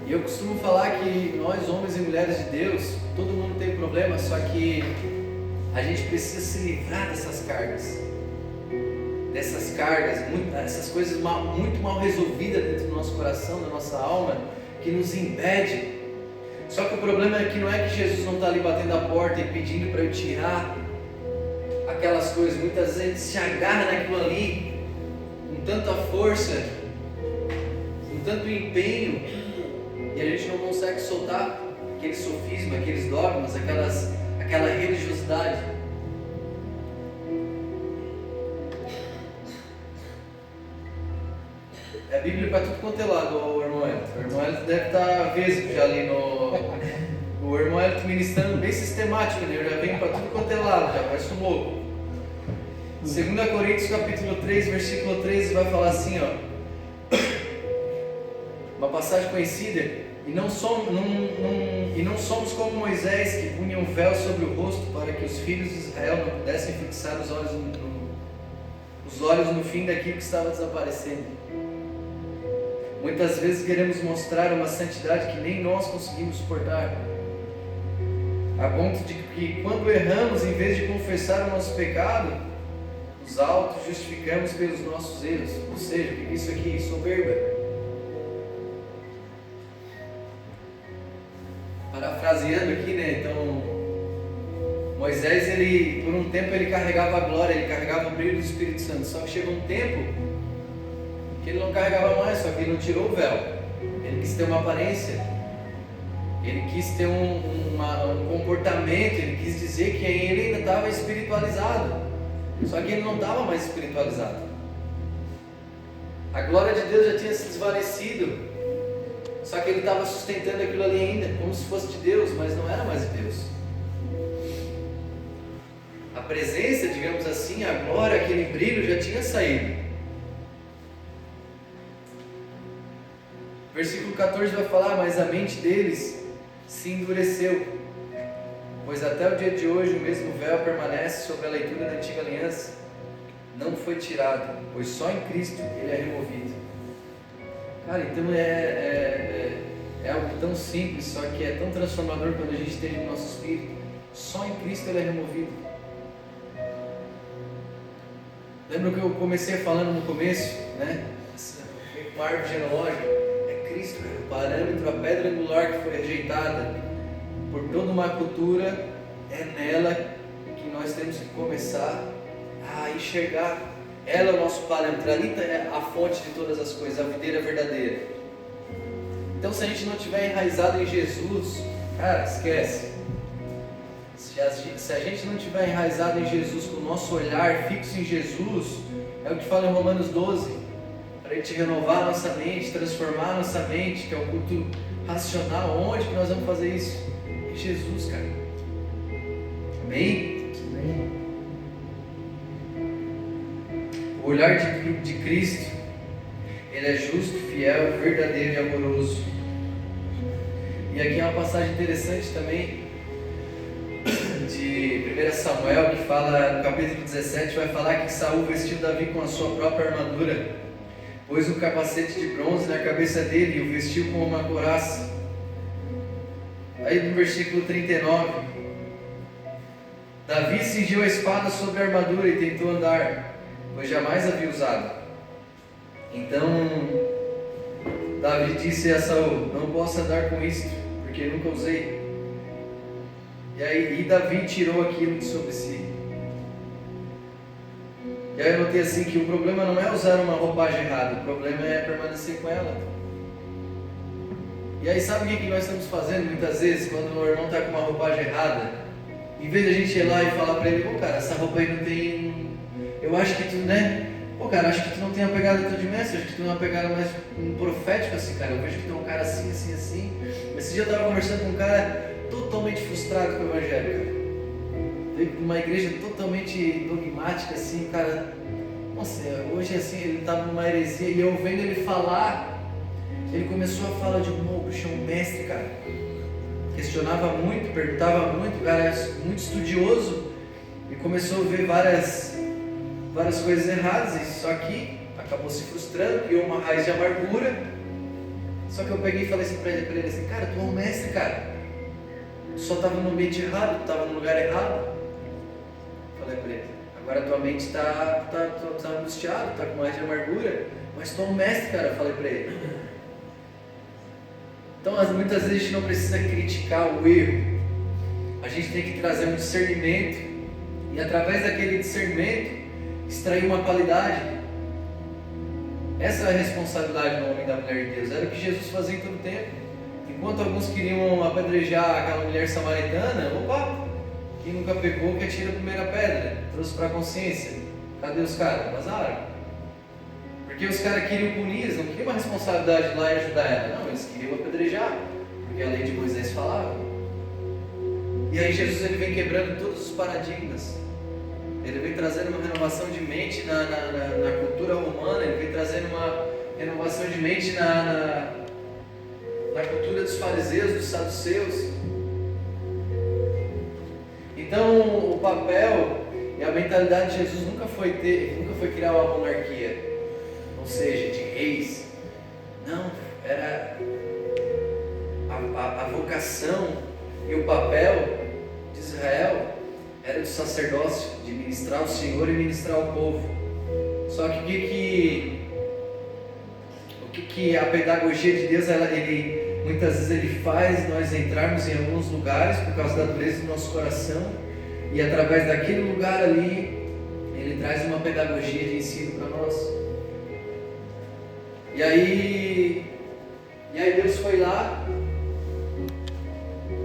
E eu costumo falar que nós, homens e mulheres de Deus, todo mundo tem problema, só que a gente precisa se livrar dessas cargas. Essas coisas muito mal resolvidas dentro do nosso coração, da nossa alma, que nos impede. Só que o problema é que não é que Jesus não está ali batendo a porta e pedindo para eu tirar aquelas coisas. Muitas vezes a gente se agarra naquilo ali com tanta força, com tanto empenho, e a gente não consegue soltar aquele sofisma, aqueles dogmas, aquela religiosidade. É Bíblia para tudo quanto é lado, o irmão Elton. O irmão Elton deve estar vesgo já ali o irmão Elton ministrando bem sistemático, né? Eu já venho para tudo quanto é lado, já parece um louco. 2 Coríntios capítulo 3, versículo 13 vai falar assim, ó. Uma passagem conhecida: e não somos como Moisés, que punha um véu sobre o rosto para que os filhos de Israel não pudessem fixar os olhos no fim daquilo que estava desaparecendo. Muitas vezes queremos mostrar uma santidade que nem nós conseguimos suportar, a ponto de que quando erramos, em vez de confessar o nosso pecado, nos auto-justificamos pelos nossos erros. Ou seja, isso aqui, soberba. Parafraseando aqui, né? Então, Moisés, por um tempo ele carregava a glória, ele carregava o brilho do Espírito Santo. Só que chegou um tempo que ele não carregava mais, só que ele não tirou o véu. Ele quis ter uma aparência, ele quis ter um comportamento, ele quis dizer que ele ainda estava espiritualizado, só que ele não estava mais espiritualizado. A glória de Deus já tinha se desvanecido, só que ele estava sustentando aquilo ali ainda, como se fosse de Deus, mas não era mais de Deus. A presença, digamos assim, a glória, aquele brilho já tinha saído. Versículo 14 vai falar: mas a mente deles se endureceu, pois até o dia de hoje o mesmo véu permanece sobre a leitura da antiga aliança, não foi tirado, pois só em Cristo ele é removido. Cara, então é algo tão simples, só que é tão transformador quando a gente tem no nosso espírito. Só em Cristo ele é removido. Lembra que eu comecei falando no começo, né? Uma árvore genealógica é Cristo, cara. O parâmetro, a pedra angular que foi rejeitada por toda uma cultura, é nela que nós temos que começar a enxergar. Ela é o nosso parâmetro, ali está a fonte de todas as coisas, a videira verdadeira. Então, se a gente não estiver enraizado em Jesus, cara, esquece. Se a gente não estiver enraizado em Jesus, com o nosso olhar fixo em Jesus, é o que fala em Romanos 12, para a gente renovar a nossa mente, transformar a nossa mente, que é o culto racional. Onde que nós vamos fazer isso? Em Jesus, cara. Amém? Amém. O olhar de Cristo, ele é justo, fiel, verdadeiro e amoroso. E aqui é uma passagem interessante também de 1 Samuel, que fala no capítulo 17, vai falar que Saul vestiu Davi com a sua própria armadura, pôs um capacete de bronze na cabeça dele e o vestiu com uma couraça. Aí no versículo 39, Davi cingiu a espada sobre a armadura e tentou andar, pois jamais havia usado. Então Davi disse a Saul: não posso andar com isto, porque nunca usei. E Davi tirou aquilo de sobre si. E aí eu notei assim que o problema não é usar uma roupagem errada, o problema é permanecer com ela. E aí sabe o que nós estamos fazendo muitas vezes quando o irmão está com uma roupagem errada? Em vez de a gente ir lá e falar para ele: pô cara, essa roupa aí não tem... Eu acho que tu, né? Pô cara, acho que tu não tem uma pegada tão de mestre, acho que tu tem uma pegada mais profética assim, cara. Eu vejo que tu é um cara assim, assim, assim. Mas esse dia eu estava conversando com um cara totalmente frustrado com o evangelho, cara. Veio de uma igreja totalmente dogmática assim, cara. Nossa, hoje assim, ele estava numa heresia e eu vendo ele falar, ele começou a falar de novo, puxa, um mestre, cara. Questionava muito, perguntava muito, cara, é muito estudioso e começou a ver várias coisas erradas, e só que acabou se frustrando, criou uma raiz de amargura. Só que eu peguei e falei assim para ele assim: cara, tu é um mestre, cara. Tu só estava no ambiente errado, tu estava no lugar errado. Falei para ele: agora tua mente está angustiada, está com raiz de amargura, mas tu é um mestre, cara. Falei para ele. Então muitas vezes a gente não precisa criticar o erro, a gente tem que trazer um discernimento, e através daquele discernimento extrair uma qualidade. Essa é a responsabilidade do homem e da mulher de Deus. Era o que Jesus fazia em todo o tempo. Enquanto alguns queriam apedrejar aquela mulher samaritana, opa, quem nunca pegou que atira a primeira pedra, trouxe para a consciência. Cadê os caras? Vazaram. Porque os caras queriam punir, eles não queriam uma responsabilidade lá e ajudar ela. Não, eles queriam apedrejar, porque a lei de Moisés falava. E aí Jesus ele vem quebrando todos os paradigmas. Ele vem trazendo uma renovação de mente na cultura romana, ele vem trazendo uma renovação de mente na cultura dos fariseus, dos saduceus. Então o papel e a mentalidade de Jesus nunca foi criar uma monarquia, ou seja, de reis. Não, era a vocação e o papel de Israel era do sacerdócio, de ministrar o Senhor e ministrar o povo. Só que o que a pedagogia de Deus, muitas vezes ele faz nós entrarmos em alguns lugares por causa da dureza do nosso coração, e através daquele lugar ali, ele traz uma pedagogia de ensino para nós. E aí Deus foi lá,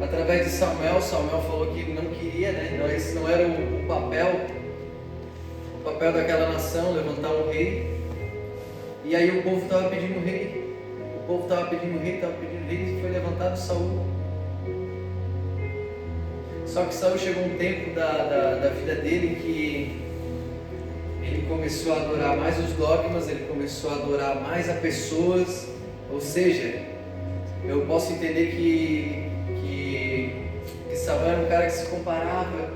através de Samuel falou que ele não queria, né? Esse não era o papel daquela nação, levantar um rei. E aí o povo estava pedindo rei, e foi levantado Saul. Só que Saul chegou um tempo da vida dele que ele começou a adorar mais os dogmas, ele começou a adorar mais a pessoas. Ou seja, eu posso entender que Samuel era um cara que se comparava,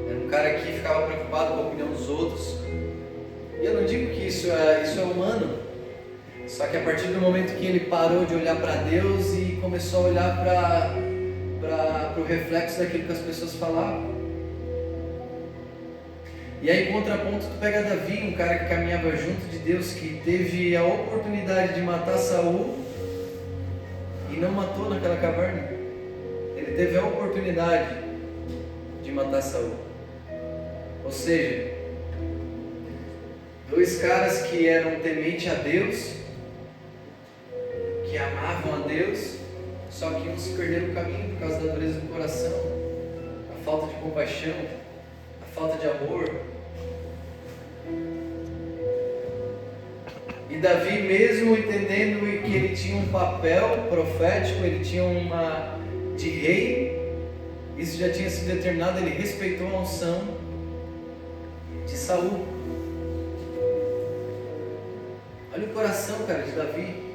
era um cara que ficava preocupado com a opinião dos outros. E eu não digo que isso é humano, só que a partir do momento que ele parou de olhar para Deus e começou a olhar para o reflexo daquilo que as pessoas falavam. E aí, em contraponto, tu pega Davi, um cara que caminhava junto de Deus, que teve a oportunidade de matar Saul e não matou naquela caverna. Ele teve a oportunidade de matar Saul. Ou seja, dois caras que eram tementes a Deus, que amavam a Deus, só que um se perdeu no caminho por causa da dureza do coração, a falta de compaixão, a falta de amor. E Davi, mesmo entendendo que ele tinha um papel profético, ele tinha uma de rei, isso já tinha sido determinado, ele respeitou a unção de Saul. Olha o coração, cara, de Davi.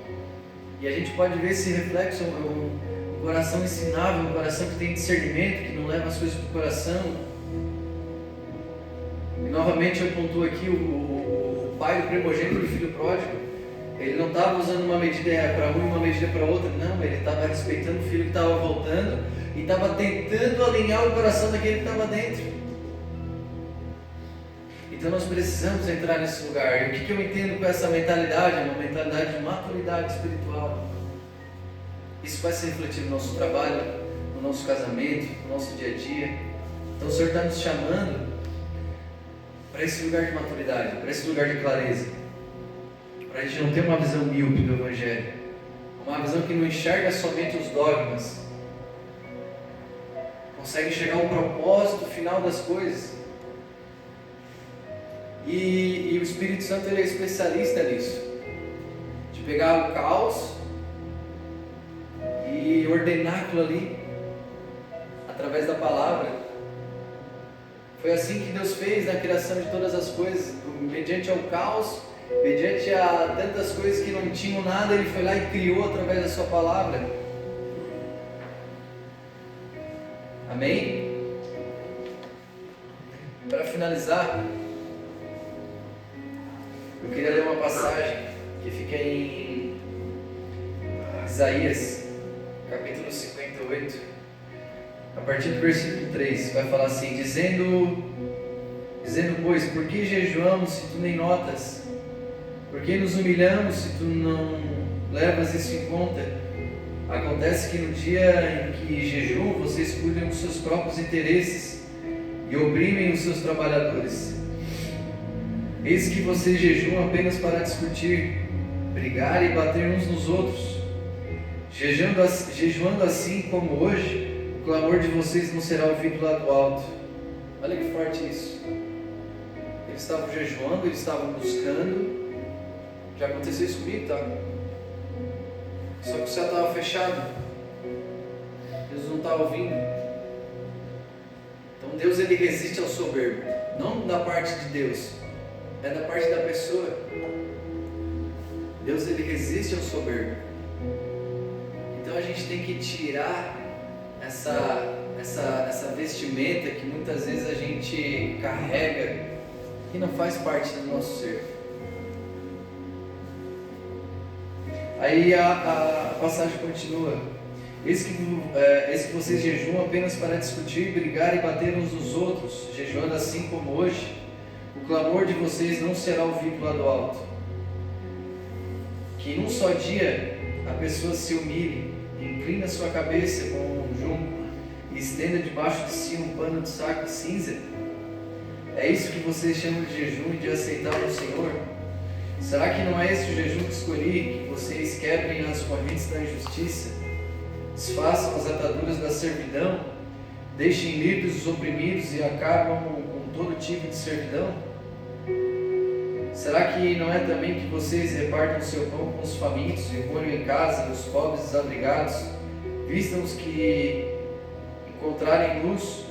E a gente pode ver esse reflexo, um coração ensinável, um coração que tem discernimento, que não leva as coisas para o coração. E novamente eu pontuo aqui o pai do primogênito do filho pródigo. Ele não estava usando uma medida para um e uma medida para outra, não, ele estava respeitando o filho que estava voltando e estava tentando alinhar o coração daquele que estava dentro. Então nós precisamos entrar nesse lugar. E o que eu entendo com essa mentalidade? É uma mentalidade de maturidade espiritual. Isso vai se refletir no nosso trabalho, no nosso casamento, no nosso dia a dia. Então o Senhor está nos chamando para esse lugar de maturidade, para esse lugar de clareza, para a gente não ter uma visão míope do Evangelho, uma visão que não enxerga somente os dogmas, consegue enxergar o propósito final das coisas. E o Espírito Santo, ele é especialista nisso, de pegar o caos e ordenar aquilo ali através da palavra. Foi assim que Deus fez na criação de todas as coisas, mediante ao caos, mediante a tantas coisas que não tinham nada, Ele foi lá e criou através da sua palavra. Amém? Para finalizar, eu queria ler uma passagem que fica em Isaías, capítulo 58, a partir do versículo 3, vai falar assim: dizendo, pois, por que jejuamos se tu nem notas? Por que nos humilhamos se tu não levas isso em conta? Acontece que no dia em que jejuam, vocês cuidam dos seus próprios interesses e oprimem os seus trabalhadores. Eis que vocês jejuam apenas para discutir, brigar e bater uns nos outros. Jejuando assim como hoje, o clamor de vocês não será ouvido lá do alto. Olha que forte isso. Eles estavam jejuando, eles estavam buscando. Já aconteceu isso comigo, tá? Só que o céu estava fechado. Deus não estava ouvindo. Então Deus, ele resiste ao soberbo. Não da parte de Deus, é da parte da pessoa. Deus, ele resiste ao soberbo. Então a gente tem que tirar essa vestimenta que muitas vezes a gente carrega, que não faz parte do nosso ser. Aí a passagem continua: eis que vocês jejuam apenas para discutir, brigar e bater uns nos outros, jejuando assim como hoje, o clamor de vocês não será ouvido lá do alto. Que num só dia a pessoa se humilhe, inclina sua cabeça com um junco e estenda debaixo de si um pano de saco cinza. É isso que vocês chamam de jejum e de aceitar o Senhor? Será que não é esse o jejum que escolhi, que vocês quebrem as correntes da injustiça, desfaçam as ataduras da servidão, deixem livres os oprimidos e acabam com todo tipo de servidão? Será que não é também que vocês repartam o seu pão com os famintos, recolham em casa os pobres desabrigados, vistam os que encontrarem luz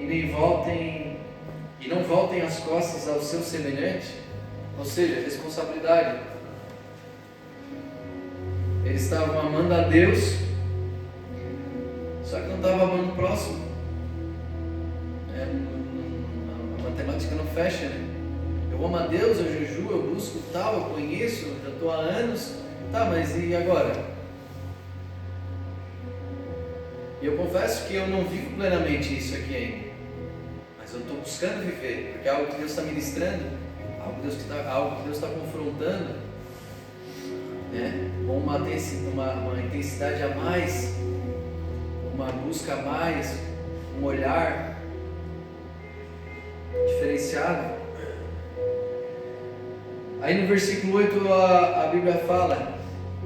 e não voltem as costas ao seu semelhante? Ou seja, responsabilidade. Eles estavam amando a Deus, só que não estavam amando o próximo. A matemática não fecha, né? Eu amo a Deus, eu jejuo, busco tal, eu conheço, já estou há anos, tá, mas e agora? E eu confesso que eu não vivo plenamente isso aqui ainda, mas eu estou buscando viver, porque é algo que Deus está ministrando, algo que Deus está confrontando, né? Com uma intensidade a mais, uma busca a mais, um olhar diferenciado. Aí no versículo 8 a Bíblia fala: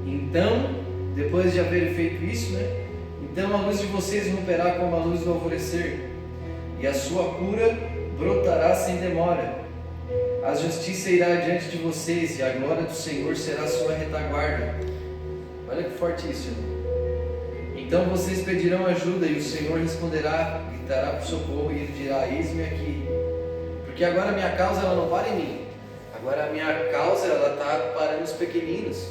então, depois de haver feito isso, né? Então a luz de vocês romperá como a luz do alvorecer, e a sua cura brotará sem demora. A justiça irá diante de vocês, e a glória do Senhor será a sua retaguarda. Olha que forte isso, né? Então vocês pedirão ajuda, e o Senhor responderá, gritará por socorro, e Ele dirá: eis-me aqui. Porque agora a minha causa ela não para em mim, agora a minha causa ela está parando os pequeninos.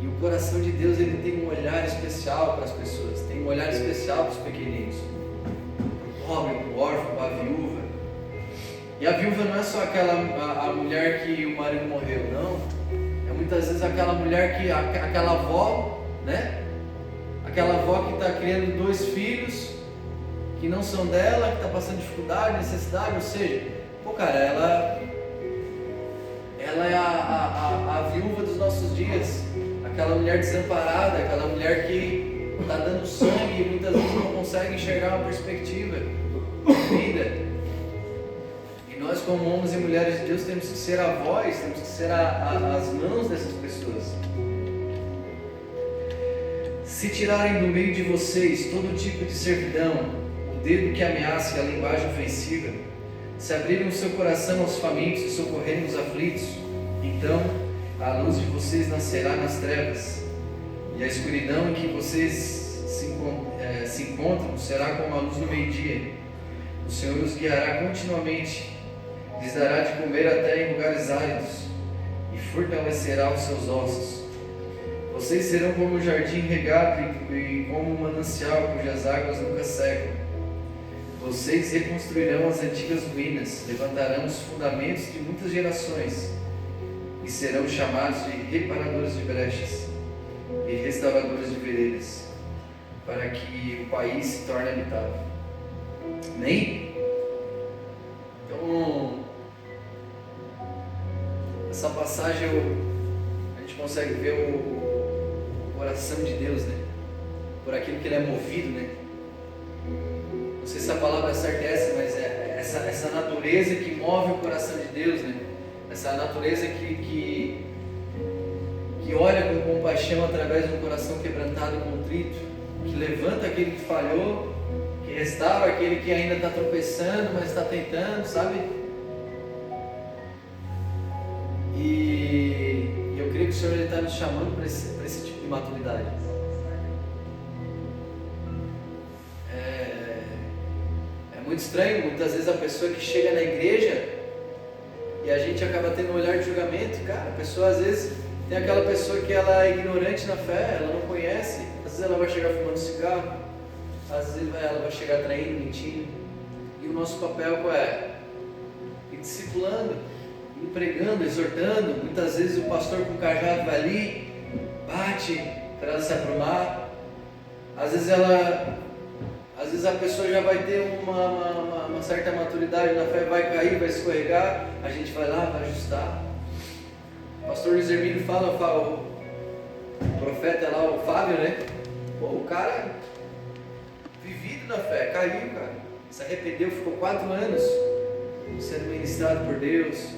E o coração de Deus, ele tem um olhar especial para as pessoas, tem um olhar especial para os pequeninos, para o pobre, para o órfão, para a viúva. E a viúva não é só a mulher que o marido morreu, não. É muitas vezes aquela mulher que, aquela avó, né? Aquela avó que está criando 2 filhos que não são dela, que está passando dificuldade, necessidade, ou seja, pô, cara, ela é a viúva dos nossos dias, aquela mulher desamparada, aquela mulher que está dando sangue e muitas vezes não consegue enxergar uma perspectiva de vida. E nós, como homens e mulheres de Deus, temos que ser a voz, temos que ser as mãos dessas pessoas. Se tirarem do meio de vocês todo tipo de servidão, o dedo que ameaça e a linguagem ofensiva, se abrirem o seu coração aos famintos e socorrerem os aflitos, então a luz de vocês nascerá nas trevas, e a escuridão em que vocês se encontram será como a luz do meio-dia. O Senhor os guiará continuamente, lhes dará de comer até em lugares áridos, e fortalecerá os seus ossos. Vocês serão como um jardim regado e como um manancial cujas águas nunca secam. Vocês reconstruirão as antigas ruínas, levantarão os fundamentos de muitas gerações, e serão chamados de reparadores de brechas e restauradores de veredas, para que o país se torne habitável. Amém? Então, essa passagem a gente consegue ver o coração de Deus, né? Por aquilo que Ele é movido, né? Não sei se a palavra certa é essa, mas é essa natureza que move o coração de Deus, né? Essa natureza que olha com compaixão através de um coração quebrantado e contrito, que levanta aquele que falhou, que restaura aquele que ainda está tropeçando, mas está tentando, sabe? E eu creio que o Senhor está nos chamando para esse tipo de maturidade. É muito estranho, muitas vezes, a pessoa que chega na igreja e a gente acaba tendo um olhar de julgamento. Cara, a pessoa às vezes tem aquela pessoa que ela é ignorante na fé, ela não conhece, às vezes ela vai chegar fumando cigarro, às vezes ela vai chegar traindo, mentindo, e o nosso papel qual é? Ir discipulando, ir pregando, exortando. Muitas vezes o pastor com o cajado vai ali, bate para ela se aprumar. Às vezes a pessoa já vai ter uma certa maturidade na fé, vai cair, vai escorregar, a gente vai lá, vai ajustar. O pastor Luiz Hermínio fala, o profeta lá, o Fábio, né? Pô, o cara vivido na fé, caiu, cara, se arrependeu, ficou 4 anos sendo ministrado por Deus,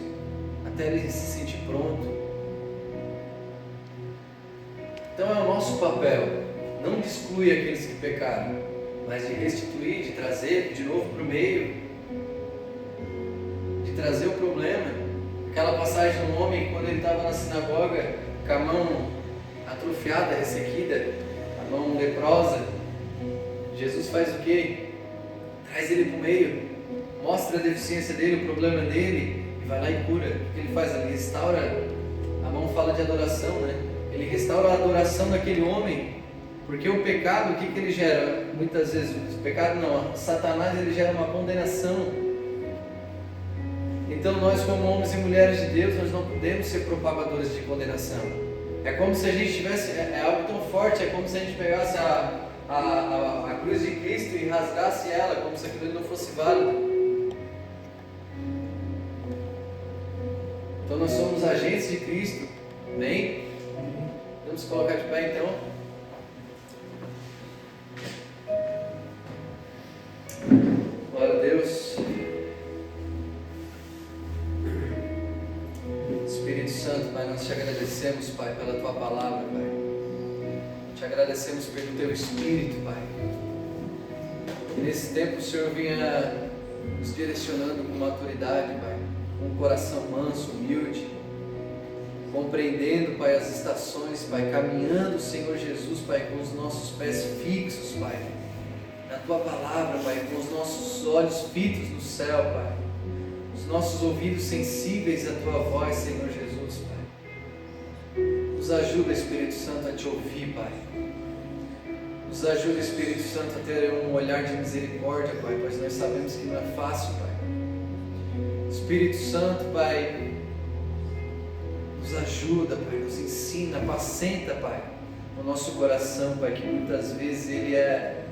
até ele se sentir pronto. Então é o nosso papel, não de excluir aqueles que pecaram, mas de restituir, de trazer de novo para o meio, de trazer o problema. Aquela passagem do homem, quando ele estava na sinagoga, com a mão atrofiada, ressequida, a mão leprosa, Jesus faz o quê? Traz ele para o meio, mostra a deficiência dele, o problema dele, e vai lá e cura. O que ele faz? Ele restaura, a mão fala de adoração, né? Ele restaura a adoração daquele homem. Porque o pecado, o que ele gera? Muitas vezes, o pecado não, Satanás ele gera uma condenação. Então nós, como homens e mulheres de Deus, nós não podemos ser propagadores de condenação. É como se a gente tivesse, é algo tão forte, é como se a gente pegasse a cruz de Cristo e rasgasse ela, como se aquilo não fosse válido. Então nós somos agentes de Cristo, amém? Vamos colocar de pé então. Glória a Deus. Espírito Santo, Pai, nós te agradecemos, Pai, pela Tua palavra, Pai. Te agradecemos pelo Teu Espírito, Pai. Que nesse tempo o Senhor vinha nos direcionando com maturidade, Pai, com um coração manso, humilde, compreendendo, Pai, as estações, Pai, caminhando, Senhor Jesus, Pai, com os nossos pés fixos, Pai, na Tua palavra, Pai, com os nossos olhos fitos no céu, Pai, os nossos ouvidos sensíveis à Tua voz, Senhor Jesus, Pai. Nos ajuda, Espírito Santo, a Te ouvir, Pai. Nos ajuda, Espírito Santo, a ter um olhar de misericórdia, Pai, pois nós sabemos que não é fácil, Pai. Espírito Santo, Pai, nos ajuda, Pai, nos ensina, apacenta, Pai, o nosso coração, Pai, que muitas vezes ele é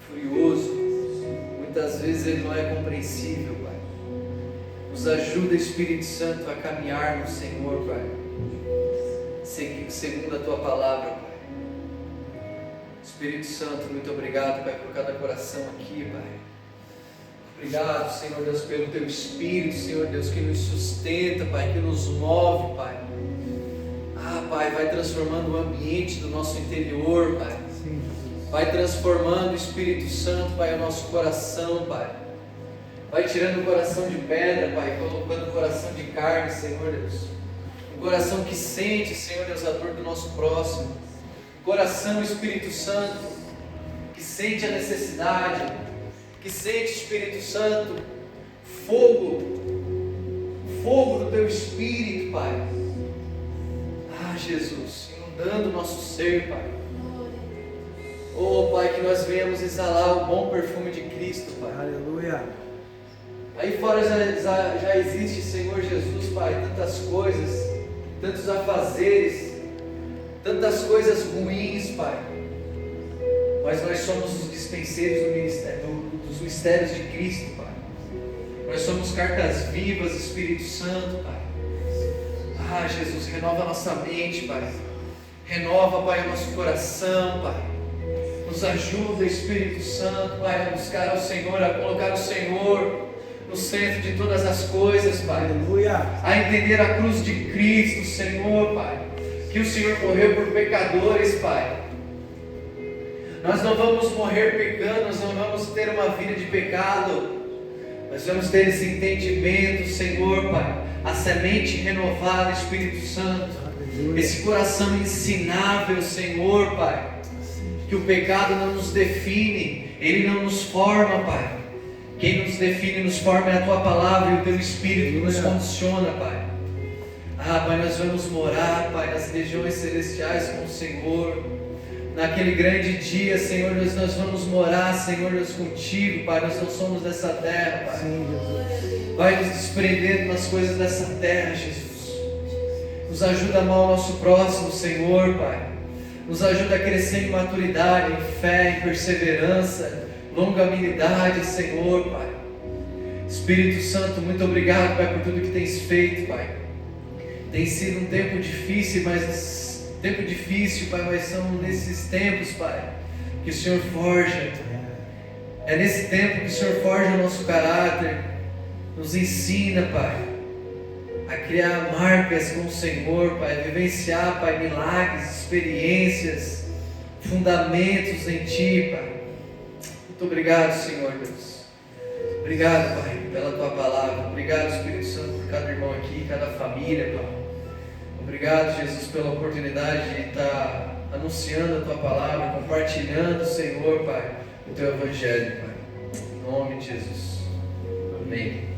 furioso, muitas vezes ele não é compreensível, Pai. Nos ajuda, Espírito Santo, a caminharmos, Senhor, Pai, segundo a Tua palavra, Pai. Espírito Santo, muito obrigado, Pai, por cada coração aqui, Pai. Obrigado, Senhor Deus, pelo Teu Espírito, Senhor Deus, que nos sustenta, Pai, que nos move, Pai. Pai, vai transformando o ambiente do nosso interior, Pai. Vai transformando, Espírito Santo, Pai, o nosso coração, Pai. Vai tirando o coração de pedra, Pai, colocando o coração de carne, Senhor Deus. Um coração que sente, Senhor Deus, a dor do nosso próximo. Coração, Espírito Santo, que sente a necessidade, que sente, Espírito Santo, fogo do Teu Espírito, Pai. Jesus, inundando o nosso ser, Pai. Pai, que nós venhamos exalar o bom perfume de Cristo, Pai. Aleluia. Aí fora já existe, Senhor Jesus, Pai, tantas coisas, tantos afazeres, tantas coisas ruins, Pai. Mas nós somos os dispenseiros dos mistérios de Cristo, Pai. Nós somos cartas vivas, Espírito Santo, Pai. Jesus, renova a nossa mente, Pai. Renova, Pai, o nosso coração, Pai. Nos ajuda, Espírito Santo, Pai, a buscar ao Senhor, a colocar o Senhor no centro de todas as coisas, Pai. Aleluia. A entender a cruz de Cristo, Senhor, Pai. Que o Senhor morreu por pecadores, Pai. Nós não vamos morrer pecando, nós não vamos ter uma vida de pecado. Nós vamos ter esse entendimento, Senhor, Pai. A semente renovada, Espírito Santo. Aleluia. Esse coração ensinável, Senhor, Pai. Que o pecado não nos define, ele não nos forma, Pai. Quem nos define e nos forma é a Tua palavra e o Teu Espírito que nos condiciona, Pai. Pai, nós vamos morar, Pai, nas regiões celestiais com o Senhor. Naquele grande dia, Senhor Deus, nós vamos morar, Senhor Deus, contigo, Pai. Nós não somos dessa terra, Pai. Sim, Jesus. Vai nos desprendendo das coisas dessa terra, Jesus. Nos ajuda a amar o nosso próximo, Senhor, Pai. Nos ajuda a crescer em maturidade, em fé, em perseverança, longanimidade, Senhor, Pai. Espírito Santo, muito obrigado, Pai, por tudo que tens feito, Pai. Tem sido um tempo difícil, Pai, mas são nesses tempos, Pai, que o Senhor forja. É nesse tempo que o Senhor forja o nosso caráter, nos ensina, Pai, a criar marcas com o Senhor, Pai, a vivenciar, Pai, milagres, experiências, fundamentos em Ti, Pai. Muito obrigado, Senhor Deus. Obrigado, Pai, pela Tua palavra. Obrigado, Espírito Santo, por cada irmão aqui, cada família, Pai. Obrigado, Jesus, pela oportunidade de estar anunciando a Tua palavra, compartilhando, Senhor, Pai, o Teu Evangelho, Pai. Em nome de Jesus. Amém.